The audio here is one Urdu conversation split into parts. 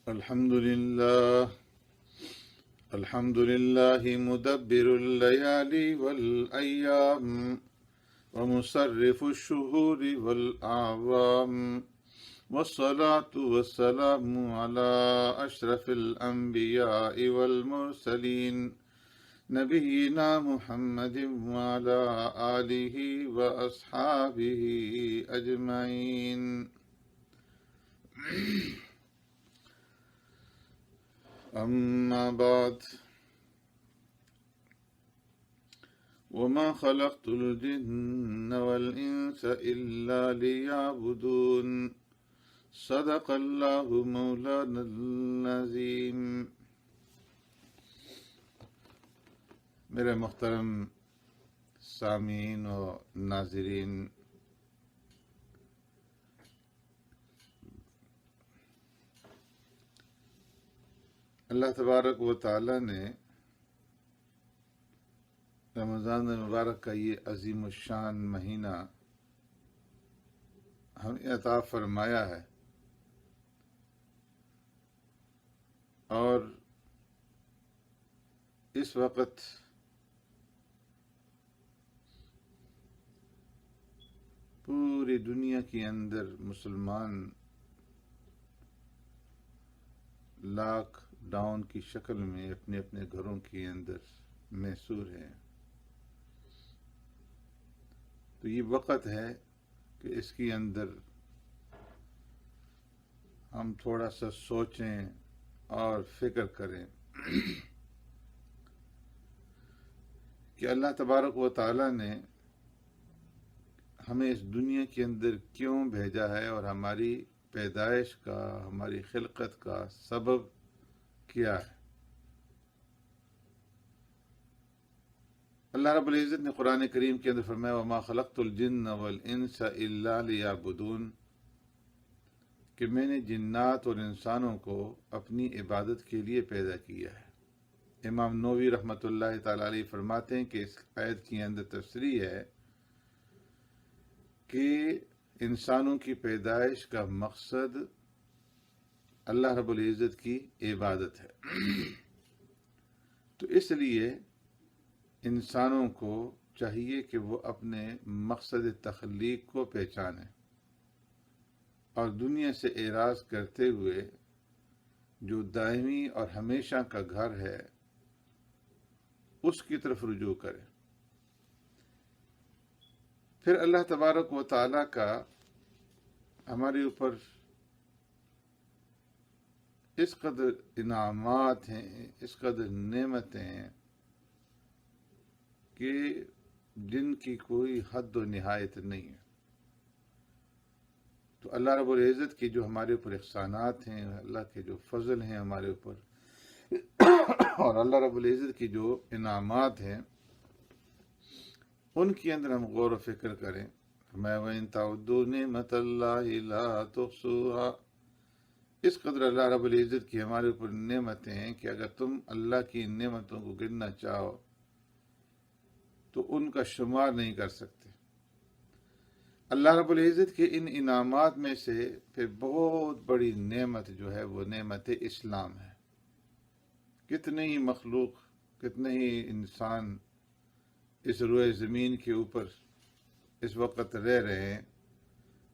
الحمد لله الحمد لله مدبر الليالي والأيام ومصرف الشهور والأعوام والصلاة والسلام على أشرف الأنبياء والمرسلين نبينا محمد وعلى آله وأصحابه أجمعين. أما بعد، وما خلقت الجن والإنس إلا ليعبدون. صدق الله مولانا العظيم. میرے محترم سامعین و ناظرین، اللہ تبارک و تعالی نے رمضان مبارک کا یہ عظیم الشان مہینہ ہمیں عطا فرمایا ہے، اور اس وقت پوری دنیا کے اندر مسلمان لاک ڈاؤن کی شکل میں اپنے اپنے گھروں کے اندر محصور ہیں. تو یہ وقت ہے کہ اس کے اندر ہم تھوڑا سا سوچیں اور فکر کریں کہ اللہ تبارک و تعالی نے ہمیں اس دنیا کے اندر کیوں بھیجا ہے، اور ہماری پیدائش کا، ہماری خلقت کا سبب کیا ہے. اللہ رب العزت نے قرآن کریم کے اندر فرمایا وما خلقت الجن والانس الا لیعبدون، کہ میں نے جنات اور انسانوں کو اپنی عبادت کے لیے پیدا کیا ہے. امام نووی رحمۃ اللہ تعالی علیہ فرماتے ہیں کہ اس آیت کے اندر تفسیری ہے کہ انسانوں کی پیدائش کا مقصد اللہ رب العزت کی عبادت ہے. تو اس لیے انسانوں کو چاہیے کہ وہ اپنے مقصد تخلیق کو پہچانیں اور دنیا سے اعراض کرتے ہوئے جو دائمی اور ہمیشہ کا گھر ہے اس کی طرف رجوع کریں. پھر اللہ تبارک و تعالی کا ہمارے اوپر اس قدر انعامات ہیں، اس قدر نعمتیں ہیں کہ جن کی کوئی حد و نہایت نہیں ہے. تو اللہ رب العزت کی جو ہمارے اوپر احسانات ہیں، اللہ کے جو فضل ہیں ہمارے اوپر، اور اللہ رب العزت کی جو انعامات ہیں ان کے اندر ہم غور و فکر کریں. میں وَإِن تَعُدُّوا نِعْمَتَ اللَّهِ لَا تُحْصُوهَا، اس قدر اللہ رب العزت کی ہمارے اوپر نعمتیں ہیں کہ اگر تم اللہ کی نعمتوں کو گننا چاہو تو ان کا شمار نہیں کر سکتے. اللہ رب العزت کے ان انعامات میں سے پھر بہت بڑی نعمت جو ہے وہ نعمت اسلام ہے. کتنے ہی مخلوق، کتنے ہی انسان اس روئے زمین کے اوپر اس وقت رہ رہے ہیں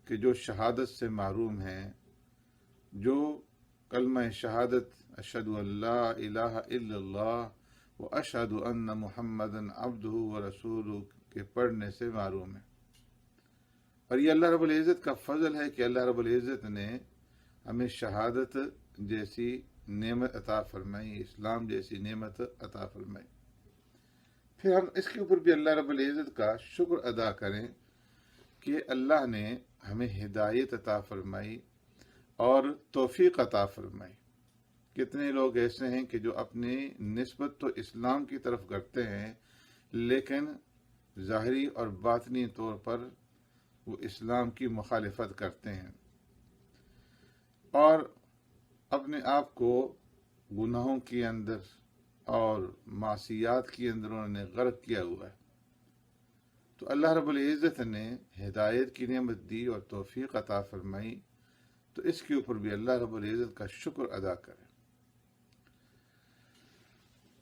کہ جو شہادت سے محروم ہیں، جو کلمہ شہادت اشہد ان لا الہ الا اللہ و اشہد ان محمد عبدہ و رسولہ کے پڑھنے سے محروم ہیں. اور یہ اللہ رب العزت کا فضل ہے کہ اللہ رب العزت نے ہمیں شہادت جیسی نعمت عطا فرمائی، اسلام جیسی نعمت عطا فرمائی. پھر ہم اس کے اوپر بھی اللہ رب العزت کا شکر ادا کریں کہ اللہ نے ہمیں ہدایت عطا فرمائی اور توفیق عطا فرمائی. کتنے لوگ ایسے ہیں کہ جو اپنی نسبت تو اسلام کی طرف کرتے ہیں، لیکن ظاہری اور باطنی طور پر وہ اسلام کی مخالفت کرتے ہیں اور اپنے آپ کو گناہوں کے اندر اور معصیات کے اندر انہوں نے غرق کیا ہوا ہے. تو اللہ رب العزت نے ہدایت کی نعمت دی اور توفیق عطا فرمائی تو اس کے اوپر بھی اللہ رب العزت کا شکر ادا کریں۔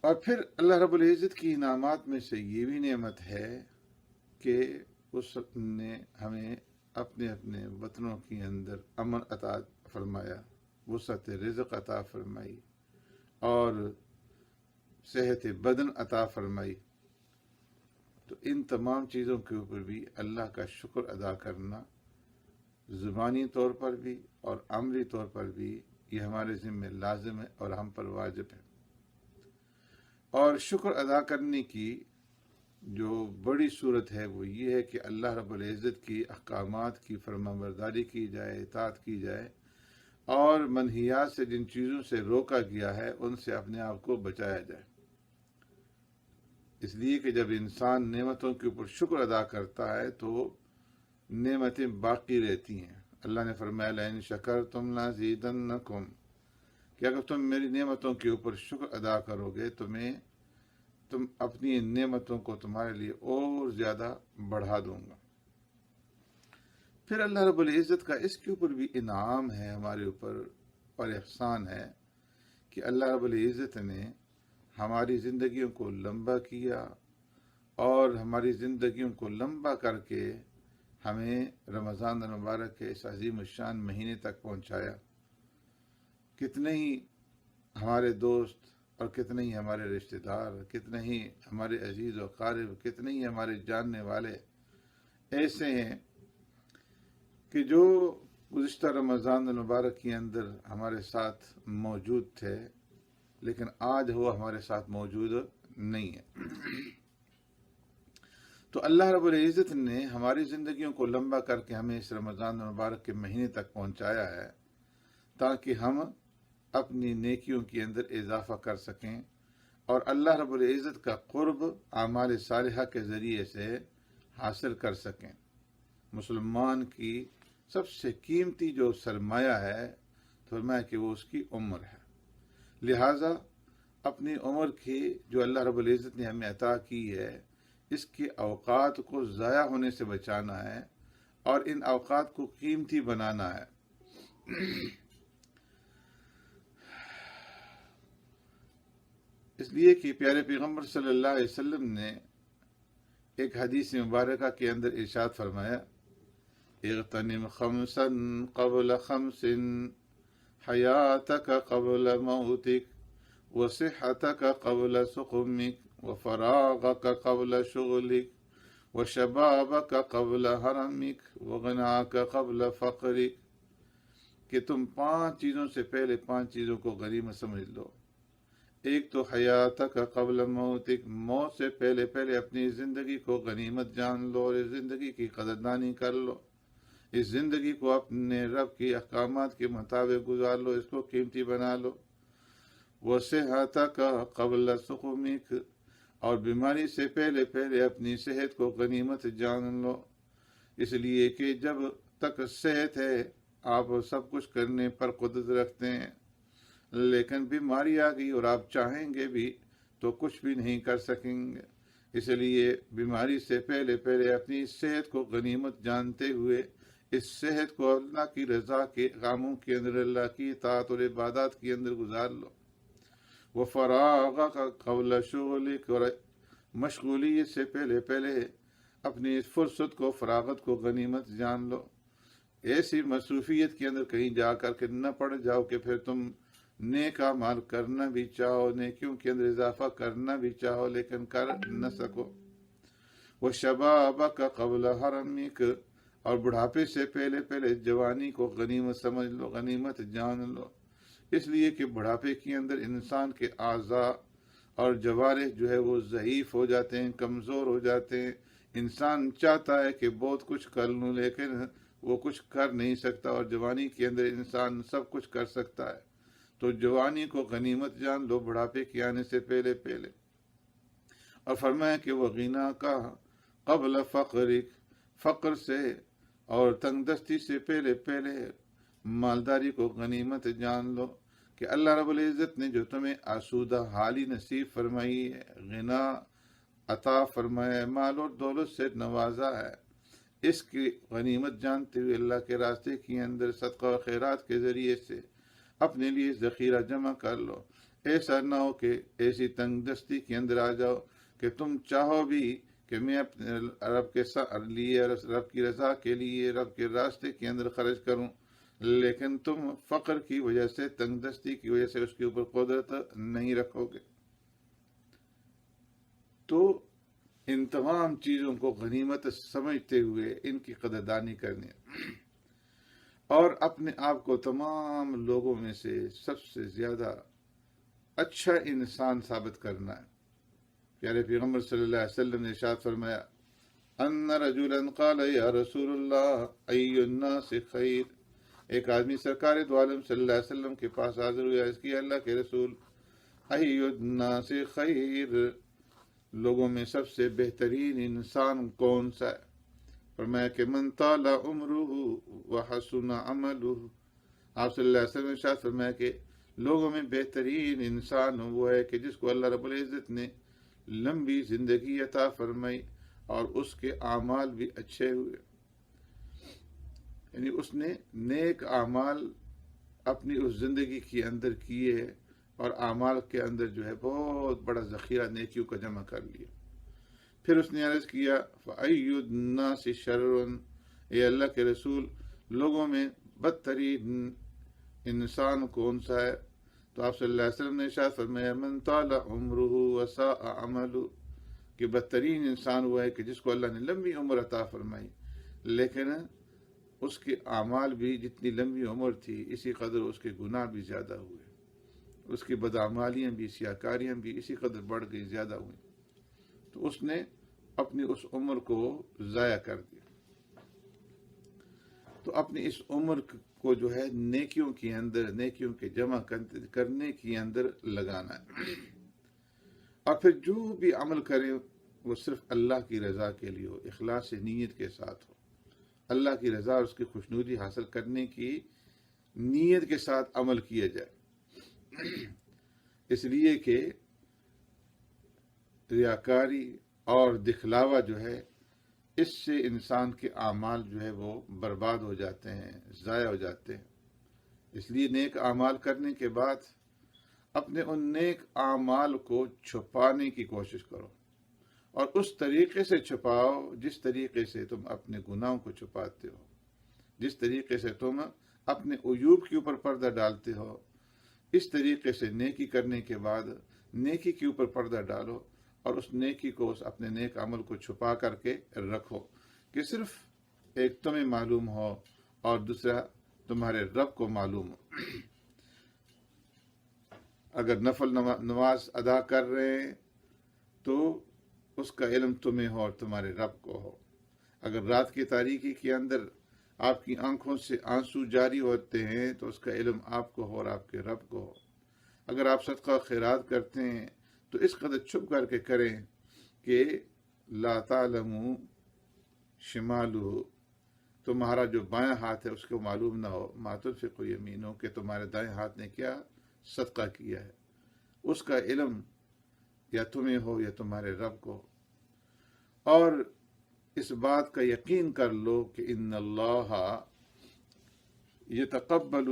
اور پھر اللہ رب العزت کی انعامات میں سے یہ بھی نعمت ہے کہ اس نے ہمیں اپنے اپنے وطنوں کے اندر امن عطا فرمایا، وسعت رزق عطا فرمائی اور صحت بدن عطا فرمائی۔ تو ان تمام چیزوں کے اوپر بھی اللہ کا شکر ادا کرنا زبانی طور پر بھی اور عملی طور پر بھی یہ ہمارے ذمہ لازم ہے اور ہم پر واجب ہے۔ اور شکر ادا کرنے کی جو بڑی صورت ہے وہ یہ ہے کہ اللہ رب العزت کی احکامات کی فرمانبرداری کی جائے، اطاعت کی جائے، اور منہیات سے جن چیزوں سے روکا گیا ہے ان سے اپنے آپ کو بچایا جائے۔ اس لیے کہ جب انسان نعمتوں کے اوپر شکر ادا کرتا ہے تو نعمتیں باقی رہتی ہیں۔ اللہ نے فرمایا لئن شکرتم لازیدنکم، کہ اگر تم میری نعمتوں کے اوپر شکر ادا کرو گے تم اپنی نعمتوں کو تمہارے لیے اور زیادہ بڑھا دوں گا۔ پھر اللہ رب العزت کا اس کے اوپر بھی انعام ہے ہمارے اوپر اور احسان ہے کہ اللہ رب العزت نے ہماری زندگیوں کو لمبا کیا اور ہماری زندگیوں کو لمبا کر کے ہمیں رمضان المبارک کے اس عظیم الشان مہینے تک پہنچایا۔ کتنے ہی ہمارے دوست اور کتنے ہی ہمارے رشتہ دار، کتنے ہی ہمارے عزیز و قارب، کتنے ہی ہمارے جاننے والے ایسے ہیں کہ جو گزشتہ رمضان المبارک کے اندر ہمارے ساتھ موجود تھے لیکن آج وہ ہمارے ساتھ موجود نہیں ہے۔ تو اللہ رب العزت نے ہماری زندگیوں کو لمبا کر کے ہمیں اس رمضان المبارک کے مہینے تک پہنچایا ہے تاکہ ہم اپنی نیکیوں کے اندر اضافہ کر سکیں اور اللہ رب العزت کا قرب اعمال صالحہ کے ذریعے سے حاصل کر سکیں۔ مسلمان کی سب سے قیمتی جو سرمایہ ہے فرمایا کہ وہ اس کی عمر ہے، لہٰذا اپنی عمر کی جو اللہ رب العزت نے ہمیں عطا کی ہے اس کے اوقات کو ضائع ہونے سے بچانا ہے اور ان اوقات کو قیمتی بنانا ہے۔ اس لیے کہ پیارے پیغمبر صلی اللہ علیہ وسلم نے ایک حدیث مبارکہ کے اندر ارشاد فرمایا اغتنم خمسا قبل خمس حیاتک قبل موتک وصحتک قبل سقمک وفراغک قبل شغلک وشبابک قبل حرمک وغناک قبل فقرک، کہ تم 5 چیزوں سے پہلے 5 چیزوں کو غنیمت سمجھ لو۔ ایک تو حیاتک قبل موتک، موت سے پہلے پہلے اپنی زندگی کو غنیمت جان لو اور اس زندگی کی قدردانی کر لو، اس زندگی کو اپنے رب کی احکامات کے مطابق گزار لو، اس کو قیمتی بنا لو۔ وصحتک قبل سقمک، اور بیماری سے پہلے پہلے اپنی صحت کو غنیمت جان لو، اس لیے کہ جب تک صحت ہے آپ سب کچھ کرنے پر قدرت رکھتے ہیں، لیکن بیماری آ گئی اور آپ چاہیں گے بھی تو کچھ بھی نہیں کر سکیں گے۔ اس لیے بیماری سے پہلے پہلے اپنی صحت کو غنیمت جانتے ہوئے اس صحت کو اللہ کی رضا کے کاموں کے اندر، اللہ کی اطاعت اور عبادات کے اندر گزار لو۔ وفراغک قبل شغلک، اور مشغولیت سے پہلے پہلے اپنی اس فرصت کو، فراغت کو غنیمت جان لو۔ ایسی مصروفیت کے اندر کہیں جا کر کے نہ پڑ جاؤ کہ پھر تم نیک اعمال کرنا بھی چاہو، نیکیوں کے اندر اضافہ کرنا بھی چاہو لیکن کر نہ سکو۔ وشبابک قبل حرمک، اور بڑھاپے سے پہلے پہلے جوانی کو غنیمت سمجھ لو، غنیمت جان لو، اس لیے کہ بڑھاپے کے اندر انسان کے اعضاء اور جوارح جو ہے وہ ضعیف ہو جاتے ہیں، کمزور ہو جاتے ہیں۔ انسان چاہتا ہے کہ بہت کچھ کر لوں لیکن وہ کچھ کر نہیں سکتا، اور جوانی کے اندر انسان سب کچھ کر سکتا ہے۔ تو جوانی کو غنیمت جان لو بڑھاپے کے آنے سے پہلے پہلے۔ اور فرمایا کہ وہ غنا کا قبل فقرک، فقر سے اور تنگ دستی سے پہلے پہلے مالداری کو غنیمت جان لو، کہ اللہ رب العزت نے جو تمہیں آسودہ حالی نصیب فرمائی ہے، غنا عطا فرمایا ہے، مال اور دولت سے نوازا ہے، اس کی غنیمت جانتے ہوئے اللہ کے راستے کے اندر صدقہ و خیرات کے ذریعے سے اپنے لیے ذخیرہ جمع کر لو۔ ایسا نہ ہو کہ ایسی تنگ دستی کے اندر آ جاؤ کہ تم چاہو بھی کہ میں اپنے رب کے لیے، رب کی رضا کے لیے، رب کے راستے کے اندر خرچ کروں، لیکن تم فقر کی وجہ سے، تنگ دستی کی وجہ سے اس کے اوپر قدرت نہیں رکھو گے۔ تو ان تمام چیزوں کو غنیمت سمجھتے ہوئے ان کی قدردانی کرنی ہے، اور اپنے آپ کو تمام لوگوں میں سے سب سے زیادہ اچھا انسان ثابت کرنا ہے۔ پیارے پیغمبر صلی اللہ علیہ وسلم نے ارشاد فرمایا، ان رجلا قال یا رسول اللہ ای الناس خیر۔ ایک آدمی سرکار دو عالم صلی اللہ علیہ وسلم کے پاس حاضر ہوا، اس کی اللہ کے رسول، ای الناس خیر، لوگوں میں سب سے بہترین انسان کون سا ہے؟ فرمایا کہ من طال عمرہ وحسن عملہ۔ آپ صلی اللہ علیہ وسلم نے ارشاد فرمایا کہ لوگوں میں بہترین انسان وہ ہے کہ جس کو اللہ رب العزت نے لمبی زندگی عطا فرمائی اور اس کے اعمال بھی اچھے ہوئے، یعنی اس نے نیک اعمال اپنی اس زندگی کے اندر کیے اور اعمال کے اندر جو ہے بہت بڑا ذخیرہ نیکیوں کا جمع کر لیا۔ پھر اس نے عرض کیا فَأَيُّ النَّاسِ شَرٌّ، اے اللہ کے رسول لوگوں میں بدترین انسان کون سا ہے؟ تو آپ صلی اللہ علیہ وسلم نے ارشاد فرمایا من طال عمرہ وساء عملہ، کہ بدترین انسان وہ ہے کہ جس کو اللہ نے لمبی عمر عطا فرمائی لیکن اس کے اعمال بھی جتنی لمبی عمر تھی اسی قدر اس کے گناہ بھی زیادہ ہوئے، اس کی بدعمالیاں بھی، سیاکاریاں بھی اسی قدر بڑھ گئی، زیادہ ہوئی، تو اس نے اپنی اس عمر کو ضائع کر دیا۔ تو اپنی اس عمر کو جو ہے نیکیوں کے اندر، نیکیوں کے جمع کرنے کے اندر لگانا ہے، اور پھر جو بھی عمل کرے وہ صرف اللہ کی رضا کے لیے ہو، اخلاص نیت کے ساتھ ہو، اللہ کی رضا اور اس کی خوشنودی حاصل کرنے کی نیت کے ساتھ عمل کیا جائے، اس لیے کہ ریاکاری اور دکھلاوا جو ہے اس سے انسان کے اعمال جو ہے وہ برباد ہو جاتے ہیں، ضائع ہو جاتے ہیں۔ اس لیے نیک اعمال کرنے کے بعد اپنے ان نیک اعمال کو چھپانے کی کوشش کرو، اور اس طریقے سے چھپاؤ جس طریقے سے تم اپنے گناہوں کو چھپاتے ہو، جس طریقے سے تم اپنے عیوب کے اوپر پردہ ڈالتے ہو، اس طریقے سے نیکی کرنے کے بعد نیکی کے اوپر پردہ ڈالو، اور اس نیکی کو، اس اپنے نیک عمل کو چھپا کر کے رکھو کہ صرف ایک تمہیں معلوم ہو اور دوسرا تمہارے رب کو معلوم ہو۔ اگر نفل نماز ادا کر رہے ہیں تو اس کا علم تمہیں ہو اور تمہارے رب کو ہو۔ اگر رات کی تاریکی کے اندر آپ کی آنکھوں سے آنسو جاری ہوتے ہیں تو اس کا علم آپ کو ہو اور آپ کے رب کو ہو۔ اگر آپ صدقہ خیرات کرتے ہیں تو اس قدر چھپ کر کے کریں کہ لا تعلم شمالہ، تمہارا جو بائیں ہاتھ ہے اس کو معلوم نہ ہو، ما تنفق یمینہ، کہ تمہارے دائیں ہاتھ نے کیا صدقہ کیا ہے، اس کا علم یا تمہیں ہو یا تمہارے رب کو ہو۔ اور اس بات کا یقین کر لو کہ ان اللہ یتقبل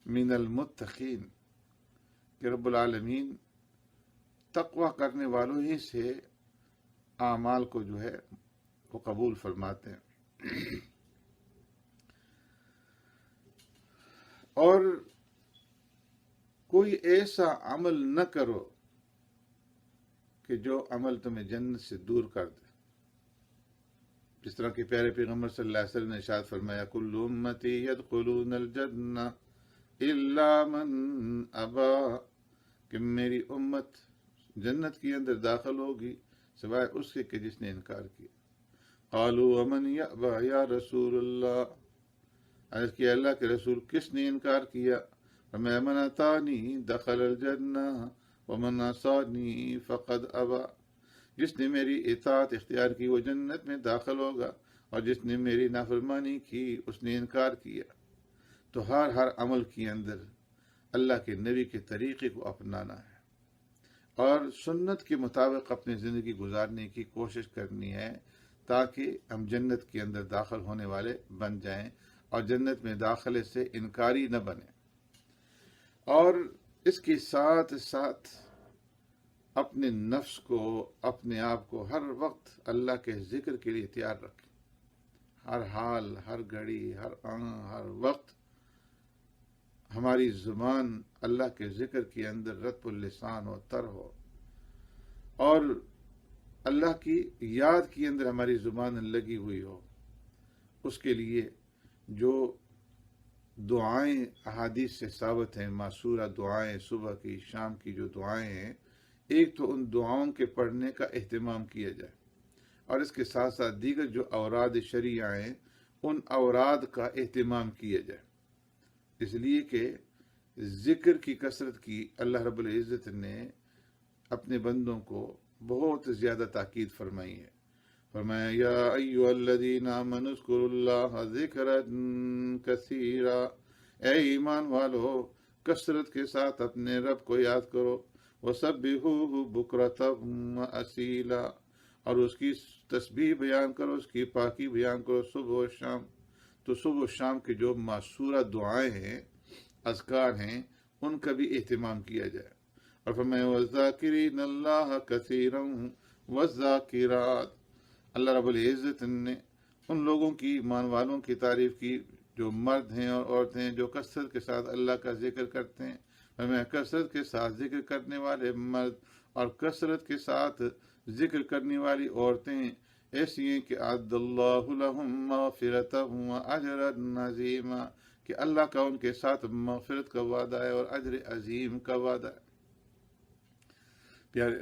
من المتقین، کہ رب العالمین تقوی کرنے والوں ہی سے اعمال کو جو ہے وہ قبول فرماتے ہیں۔ اور کوئی ایسا عمل نہ کرو کہ جو عمل تمہیں جنت سے دور کر دے، جس طرح کہ پیارے پیغمبر صلی اللہ علیہ وسلم نے ارشاد فرمایا کل امتی یدخلون الجنہ الا من ابا، کہ میری امت جنت کے اندر داخل ہوگی سوائے اس کے کہ جس نے انکار کیا۔ قالوا ومن یأبا یا رسول اللہ، عرض کیا اللہ کے رسول کس نے انکار کیا؟ فرمایا من اطاعنی دخل الجنہ ومن عصانی فقد ابا، جس نے میری اطاعت اختیار کی وہ جنت میں داخل ہوگا، اور جس نے میری نافرمانی کی اس نے انکار کیا۔ تو ہر عمل کے اندر اللہ کے نبی کے طریقے کو اپنانا ہے اور سنت کے مطابق اپنی زندگی گزارنے کی کوشش کرنی ہے، تاکہ ہم جنت کے اندر داخل ہونے والے بن جائیں اور جنت میں داخلے سے انکاری نہ بنے۔ اور اس کے ساتھ ساتھ اپنے نفس کو، اپنے آپ کو ہر وقت اللہ کے ذکر کے لیے تیار رکھیں۔ ہر حال، ہر گھڑی، ہر آن، ہر وقت ہماری زبان اللہ کے ذکر کے اندر رطب اللسان و تر ہو، اور اللہ کی یاد کے اندر ہماری زبان لگی ہوئی ہو۔ اس کے لیے جو دعائیں احادیث سے ثابت ہیں، معصورہ دعائیں، صبح کی شام کی جو دعائیں ہیں، ایک تو ان دعاؤں کے پڑھنے کا اہتمام کیا جائے، اور اس کے ساتھ ساتھ دیگر جو اوراد شرعیہ ہیں ان اوراد کا اہتمام کیا جائے، اس لیے کہ ذکر کی کثرت کی اللہ رب العزت نے اپنے بندوں کو بہت زیادہ تاکید فرمائی ہے۔ فرمایا یا ایھا الذین آمنوا اذکروا اللہ ذکرا کثیرا، اے ایمان والو کثرت کے ساتھ اپنے رب کو یاد کرو، وسبحوہ بکرۃ واسیلا، اور اس کی تسبیح بیان کرو، اس کی پاکی بیان کرو صبح و شام۔ تو صبح و شام کی جو معصورہ دعائیں ہیں، اذکار ہیں، ان کا بھی اہتمام کیا جائے۔ اور فرمایا والذاکرین اللہ کثیرا والذاکرات، اللہ رب العزت نے ان لوگوں کی، ایمان والوں کی تعریف کی جو مرد ہیں اور عورتیں ہیں جو کثرت کے ساتھ اللہ کا ذکر کرتے ہیں۔ فرمایا کثرت کے ساتھ ذکر کرنے والے مرد اور کثرت کے ساتھ ذکر کرنے والی عورتیں ایسی ہیں کہ اعد اللہ لہم مغفرۃ واجرا عظیما، کہ اللہ کا ان کے ساتھ مغفرت کا وعدہ ہے اور اجر عظیم کا وعدہ ہے۔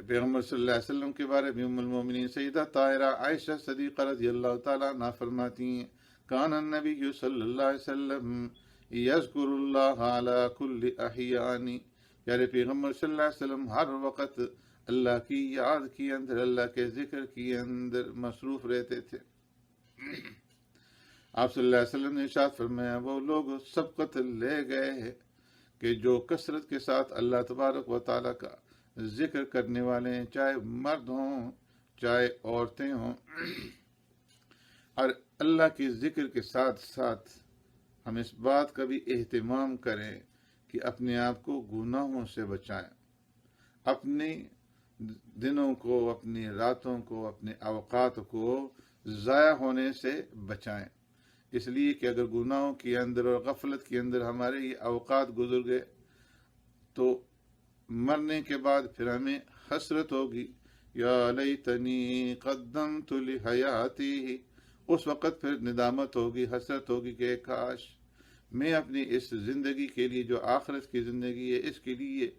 پیغمبر صلی اللہ علیہ وسلم کے بارے میں ام المومنین سیدہ طاہرہ عائشہ صدیقہ رضی اللہ تعالیٰ عنہا فرماتی ہیں کان النبی صلی اللہ علیہ وسلم یذکر اللہ علی کل احیان، پیارے پیغمبر صلی اللہ علیہ وسلم ہر وقت اللہ کی یاد کے اندر، اللہ کے ذکر کے اندر مصروف رہتے تھے۔ آپ صلی اللہ علیہ وسلم نے ارشاد فرمایا وہ لوگ سبقت لے گئے ہیں کہ جو کثرت کے ساتھ اللہ تبارک و تعالیٰ کا ذکر کرنے والے ہیں، چاہے مرد ہوں چاہے عورتیں ہوں، اور اللہ کے ذکر کے ساتھ ساتھ ہم اس بات کا بھی اہتمام کریں کہ اپنے آپ کو گناہوں سے بچائیں، اپنے دنوں کو، اپنی راتوں کو، اپنے اوقات کو ضائع ہونے سے بچائیں، اس لیے کہ اگر گناہوں کے اندر اور غفلت کے اندر ہمارے یہ اوقات گزر گئے تو مرنے کے بعد پھر ہمیں حسرت ہوگی، یا لیتنی قدمت لحیاتی، اس وقت پھر ندامت ہوگی، حسرت ہوگی کہ کاش میں اپنی اس زندگی کے لیے جو آخرت کی زندگی ہے اس کے لیے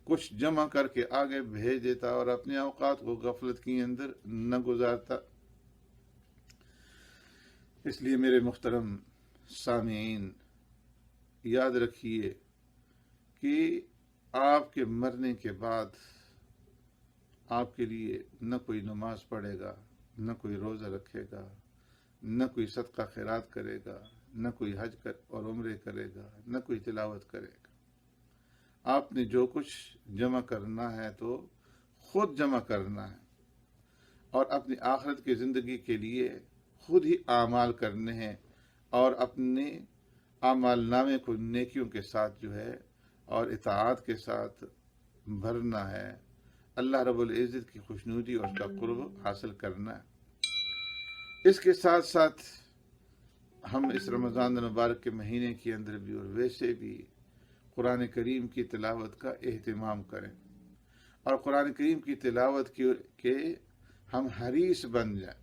کچھ جمع کر کے آگے بھیج دیتا اور اپنے اوقات کو غفلت کے اندر نہ گزارتا۔ اس لیے میرے محترم سامعین، یاد رکھیے کہ آپ کے مرنے کے بعد آپ کے لیے نہ کوئی نماز پڑھے گا، نہ کوئی روزہ رکھے گا، نہ کوئی صدقہ خیرات کرے گا، نہ کوئی حج اور عمرے کرے گا، نہ کوئی تلاوت کرے گا۔ آپ نے جو کچھ جمع کرنا ہے تو خود جمع کرنا ہے، اور اپنی آخرت کی زندگی کے لیے خود ہی اعمال کرنے ہیں، اور اپنے اعمال نامے کو نیکیوں کے ساتھ جو ہے اور اطاعت کے ساتھ بھرنا ہے، اللہ رب العزت کی خوشنودی اور اس کا قرب حاصل کرنا ہے۔ اس کے ساتھ ساتھ ہم اس رمضان المبارک کے مہینے کے اندر بھی اور ویسے بھی قرآن کریم کی تلاوت کا اہتمام کریں، اور قرآن کریم کی تلاوت کے ہم حریص بن جائیں،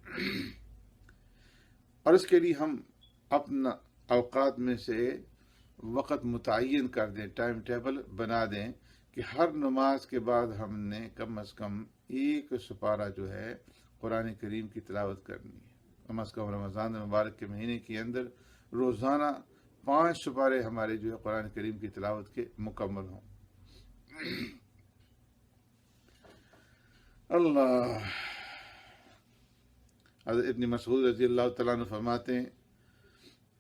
اور اس کے لیے ہم اپنا اوقات میں سے وقت متعین کر دیں، ٹائم ٹیبل بنا دیں کہ ہر نماز کے بعد ہم نے کم از کم ایک سپارہ جو ہے قرآن کریم کی تلاوت کرنی ہے۔ کم از کم رمضان المبارک کے مہینے کے اندر روزانہ 5 سپارے ہمارے جو ہے قرآن کریم کی تلاوت کے مکمل ہوں۔ اللہ، حضرت ابن مسعود رضی اللہ تعالیٰ عنہ فرماتے ہیں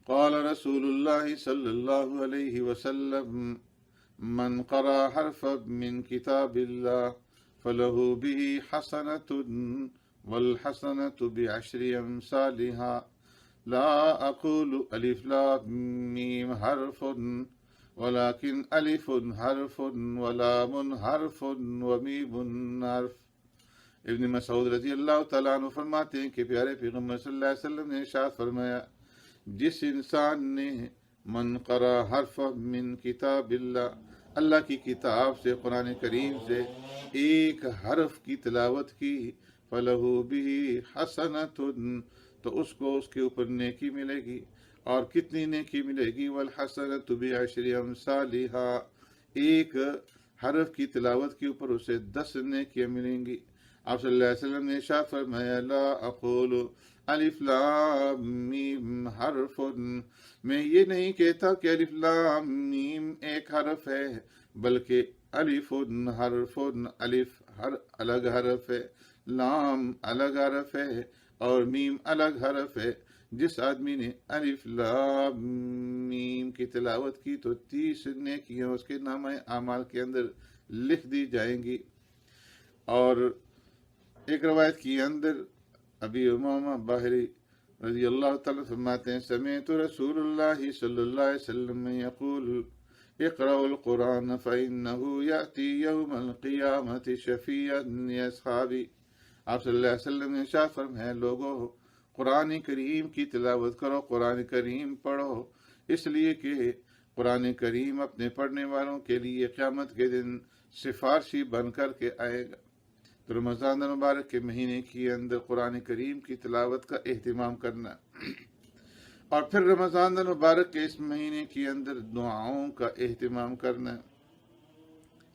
قال رسول اللہ صلی اللہ علیہ وسلم من قرأ حرفا من کتاب اللہ فلہ به حسنۃ والحسنة بعشر أمثالها لا أقول ألف لام ميم حرف ولكن ألف حرف ولام حرف وميم حرف۔ ابن مسعود رضی اللہ تعالیٰ عنہ فرماتے ہیں کہ پیارے پیغمبر صلی اللہ علیہ وسلم نے ارشاد فرمایا، جس انسان نے من قرأ حرف من کتاب اللہ کی کتاب سے، قرآن کریم سے ایک حرف کی تلاوت کی، فَلَهُ بِهِ حَسَنَةٌ تو اس کو اس کے اوپر نیکی ملے گی۔ اور کتنی نیکی ملے گی؟ وَالْحَسَنَةُ بِعَشْرِ أَمْثَالِهَا ایک حرف کی تلاوت کے اوپر اسے 10 نیکیاں ملیں گی۔ آپ صلی اللہ علیہ وسلم نے ارشاد فرمایا، لا اقول الف لام میم حرف، میں یہ نہیں کہتا کہ الف لام میم ایک حرف ہے، بلکہ الف حرف، الف ہر الگ حرف ہے، لام الگ حرف ہے، اور میم الگ حرف ہے۔ جس آدمی نے الف لام میم کی تلاوت کی تو 30 نیکیاں اس کے نامہ اعمال کے اندر لکھ دی جائیں گی۔ اور ایک روایت کی اندر ابی امامہ باہری رضی اللہ تعالیٰ فرماتے ہیں، سمعت رسول اللہ صلی اللہ علیہ وسلم یقول اقرأوا القرآن فإنه يأتي يوم القیامة شفیعا لأصحابہ۔ آپ صلی اللہ علیہ وسلم نے ارشاد فرمایا، لوگو قرآن کریم کی تلاوت کرو، قرآن کریم پڑھو، اس لیے کہ قرآن کریم اپنے پڑھنے والوں کے لیے قیامت کے دن سفارشی بن کر کے آئے گا۔ تو رمضان المبارک کے مہینے کے اندر قرآن کریم کی تلاوت کا اہتمام کرنا، اور پھر رمضان المبارک کے اس مہینے کے اندر دعاؤں کا اہتمام کرنا،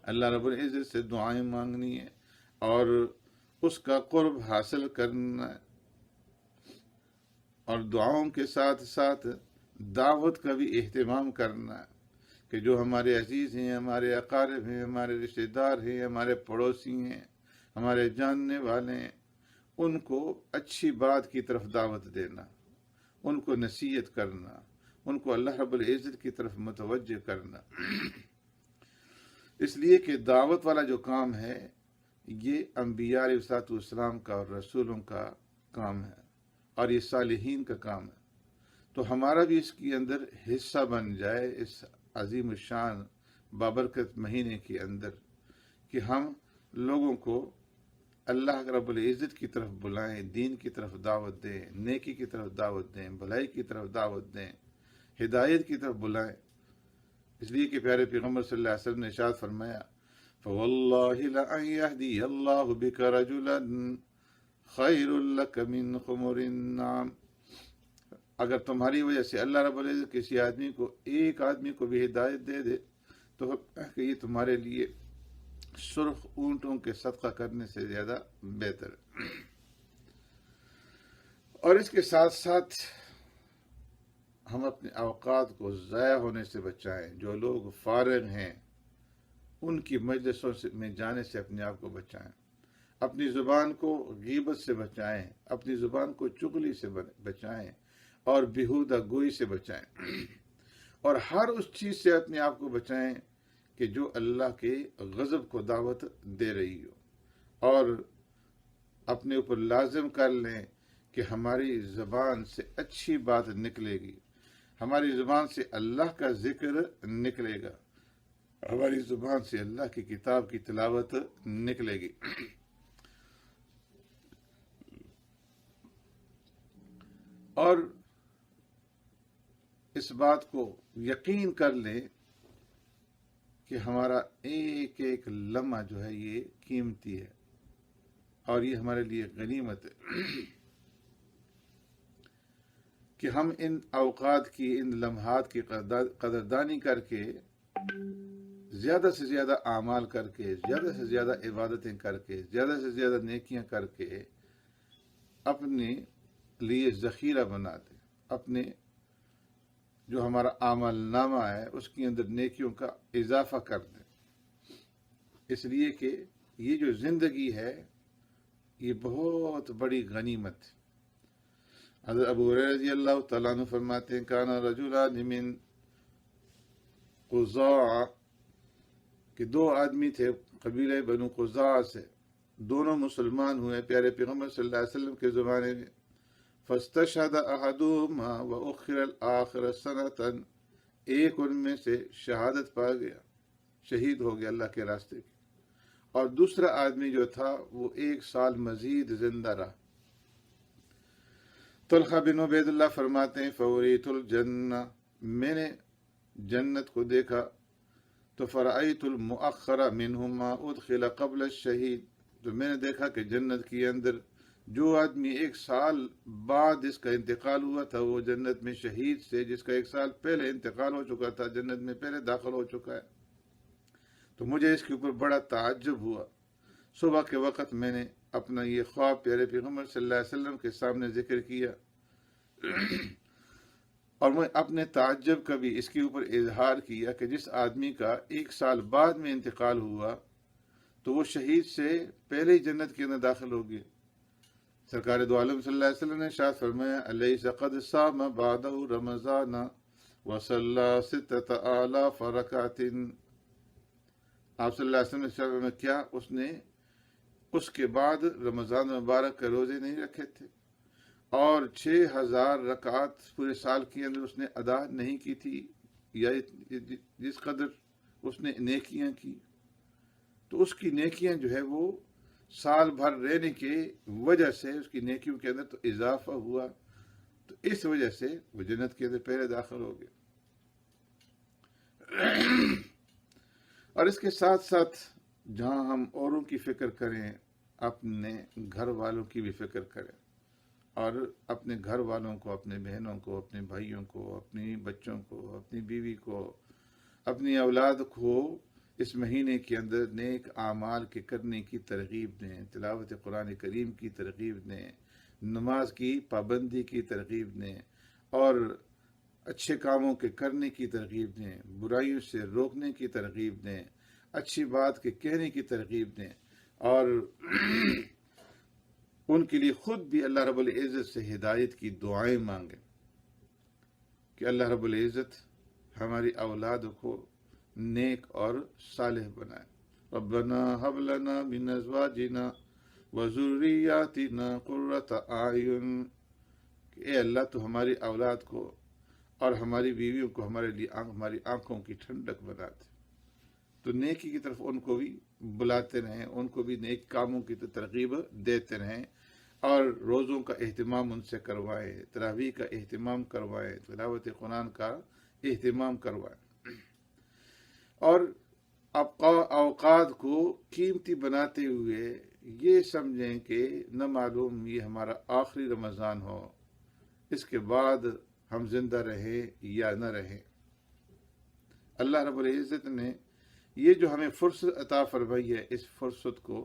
اللہ رب العزت سے دعائیں مانگنی ہے اور اس کا قرب حاصل کرنا، اور دعاؤں کے ساتھ ساتھ دعوت کا بھی اہتمام کرنا کہ جو ہمارے عزیز ہیں، ہمارے اقارب ہیں، ہمارے رشتہ دار ہیں، ہمارے پڑوسی ہیں، ہمارے جاننے والے ہیں، ان کو اچھی بات کی طرف دعوت دینا، ان کو نصیحت کرنا، ان کو اللہ رب العزت کی طرف متوجہ کرنا۔ اس لیے کہ دعوت والا جو کام ہے یہ انبیاء علیہ الصلوۃ والسلام کا اور رسولوں کا کام ہے، اور یہ صالحین کا کام ہے۔ تو ہمارا بھی اس کے اندر حصہ بن جائے اس عظیم الشان بابرکت مہینے کے اندر، کہ ہم لوگوں کو اللہ رب العزت کی طرف بلائیں، دین کی طرف دعوت دیں، نیکی کی طرف دعوت دیں، بھلائی کی طرف دعوت دیں، ہدایت کی طرف بلائیں۔ اس لیے کہ پیارے پیغمبر صلی اللہ علیہ وسلم نے ارشاد فرمایا، فواللہ لأن یہدی اللہ بک رجلا خیر لک من حمر النعم، اگر تمہاری وجہ سے اللہ رب العزت کسی آدمی کو، ایک آدمی کو بھی ہدایت دے دے تو کہ یہ تمہارے لیے سرخ اونٹوں کے صدقہ کرنے سے زیادہ بہتر ہے۔ اور اس کے ساتھ ساتھ ہم اپنے اوقات کو ضائع ہونے سے بچائیں۔ جو لوگ فارغ ہیں ان کی مجلسوں میں جانے سے اپنے آپ کو بچائیں، اپنی زبان کو غیبت سے بچائیں، اپنی زبان کو چغلی سے بچائیں، اور بیہودہ گوئی سے بچائیں، اور ہر اس چیز سے اپنے آپ کو بچائیں کہ جو اللہ کے غضب کو دعوت دے رہی ہو، اور اپنے اوپر لازم کر لیں کہ ہماری زبان سے اچھی بات نکلے گی، ہماری زبان سے اللہ کا ذکر نکلے گا، ہماری زبان سے اللہ کی کتاب کی تلاوت نکلے گی۔ اور اس بات کو یقین کر لیں کہ ہمارا ایک ایک لمحہ جو ہے یہ قیمتی ہے، اور یہ ہمارے لیے غنیمت ہے کہ ہم ان اوقات کی، ان لمحات کی قدردانی کر کے، زیادہ سے زیادہ اعمال کر کے، زیادہ سے زیادہ عبادتیں کر کے، زیادہ سے زیادہ نیکیاں کر کے اپنے لیے ذخیرہ بنا دیں، اپنے جو ہمارا اعمال نامہ ہے اس کے اندر نیکیوں کا اضافہ کر دیں، اس لیے کہ یہ جو زندگی ہے یہ بہت بڑی غنیمت ہے۔ حضرت ابو ہریرہ رضی اللہ تعالیٰ عنہ فرماتے ہیں، کان رجلان من قضاع، کہ دو آدمی تھے قبیلہ بنو قضاع سے، دونوں مسلمان ہوئے پیارے پیغمبر صلی اللہ علیہ وسلم کے زمانے میں، فاستشهد احدهما واخر الاخر سنة، ایک ان میں سے شہادت پا گیا، شہید ہو گیا اللہ کے راستے کی، اور دوسرا آدمی جو تھا وہ 1 سال مزید زندہ رہا۔ طلحہ بن عبید اللہ فرماتے ہیں فوریت الجنہ، میں نے جنت کو دیکھا تو فرأیت المؤخر منہما ادخل قبل الشہید، تو میں نے دیکھا کہ جنت کے اندر جو آدمی 1 سال بعد اس کا انتقال ہوا تھا وہ جنت میں شہید سے جس کا 1 سال پہلے انتقال ہو چکا تھا جنت میں پہلے داخل ہو چکا ہے۔ تو مجھے اس کے اوپر بڑا تعجب ہوا۔ صبح کے وقت میں نے اپنا یہ خواب پیارے پیغمبر صلی اللہ علیہ وسلم کے سامنے ذکر کیا، اور میں اپنے تعجب کا بھی اس کے اوپر اظہار کیا کہ جس آدمی کا 1 سال بعد میں انتقال ہوا تو وہ شہید سے پہلے ہی جنت کے اندر داخل ہو گئے۔ سرکار دو عالم صلی اللہ علیہ وسلم نے ارشاد فرمایا الیس قد صام بعدہ رمضان وصلی 6000 رکعۃ، آپ صلی اللہ علیہ وسلم نے ارشاد فرمایا کیا اس نے اس کے بعد رمضان مبارک کے روزے نہیں رکھے تھے اور 6000 رکعات پورے سال کے اندر اس نے ادا نہیں کی تھی، یا جس قدر اس نے نیکیاں کی، تو اس کی نیکیاں جو ہے وہ سال بھر رہنے کی وجہ سے اس کی نیکیوں کے اندر تو اضافہ ہوا، تو اس وجہ سے وہ جنت کے اندر پہلے داخل ہو گئے۔ اور اس کے ساتھ ساتھ جہاں ہم اوروں کی فکر کریں، اپنے گھر والوں کی بھی فکر کریں، اور اپنے گھر والوں کو، اپنے بہنوں کو، اپنے بھائیوں کو، اپنی بچوں کو، اپنی بیوی کو، اپنی اولاد کو اس مہینے کے اندر نیک اعمال کے کرنے کی ترغیب دیں، تلاوت قرآن کریم کی ترغیب دیں، نماز کی پابندی کی ترغیب دیں، اور اچھے کاموں کے کرنے کی ترغیب دیں، برائیوں سے روکنے کی ترغیب دیں، اچھی بات کے کہنے کی ترغیب دیں، اور ان کے لیے خود بھی اللہ رب العزت سے ہدایت کی دعائیں مانگیں کہ اللہ رب العزت ہماری اولاد کو نیک اور صالح بنائے۔ ربنا هب لنا من ازواجنا وذریاتنا قرۃ اعین، کہ اے اللہ تو ہماری اولاد کو اور ہماری بیویوں کو ہمارے لیے ہماری آنکھوں کی ٹھنڈک بنا دے۔ تو نیکی کی طرف ان کو بھی بلاتے رہیں، ان کو بھی نیک کاموں کی ترغیب دیتے رہیں، اور روزوں کا اہتمام ان سے کروائیں، تراویح کا اہتمام کروائیں، تلاوت قرآن کا اہتمام کروائیں، اور اوقات کو قیمتی بناتے ہوئے یہ سمجھیں کہ نہ معلوم یہ ہمارا آخری رمضان ہو، اس کے بعد ہم زندہ رہیں یا نہ رہیں۔ اللہ رب العزت نے یہ جو ہمیں فرصت عطا فرمائی ہے، اس فرصت کو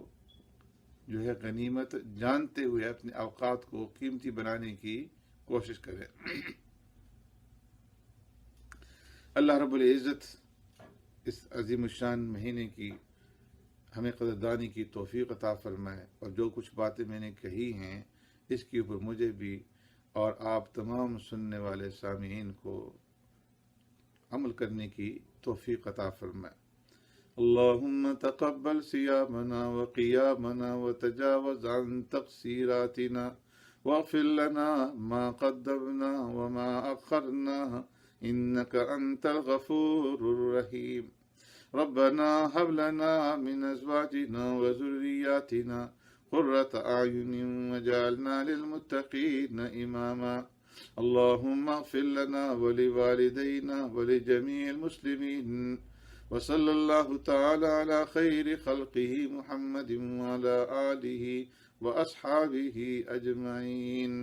جو ہے غنیمت جانتے ہوئے اپنے اوقات کو قیمتی بنانے کی کوشش کریں۔ اللہ رب العزت اس عظیم الشان مہینے کی ہمیں قدردانی کی توفیق عطا فرمائے، اور جو کچھ باتیں میں نے کہی ہیں اس کے اوپر مجھے بھی اور آپ تمام سننے والے سامعین کو عمل کرنے کی توفیق عطا فرمائے۔ اللہم تقبل صیامنا وقیامنا وتجاوز عن تقصیراتنا واغفر لنا ما قدمنا وما اخرنا انك انت الغفور الرحیم۔ ربنا هب لنا من ازواجنا وذریاتنا قرۃ اعین وجعلنا للمتقین اماما۔ اللهم اغفر لنا ولوالدينا ولجميع المسلمين، وصلى الله تعالى على خير خلقه محمد وعلى آله وأصحابه أجمعين۔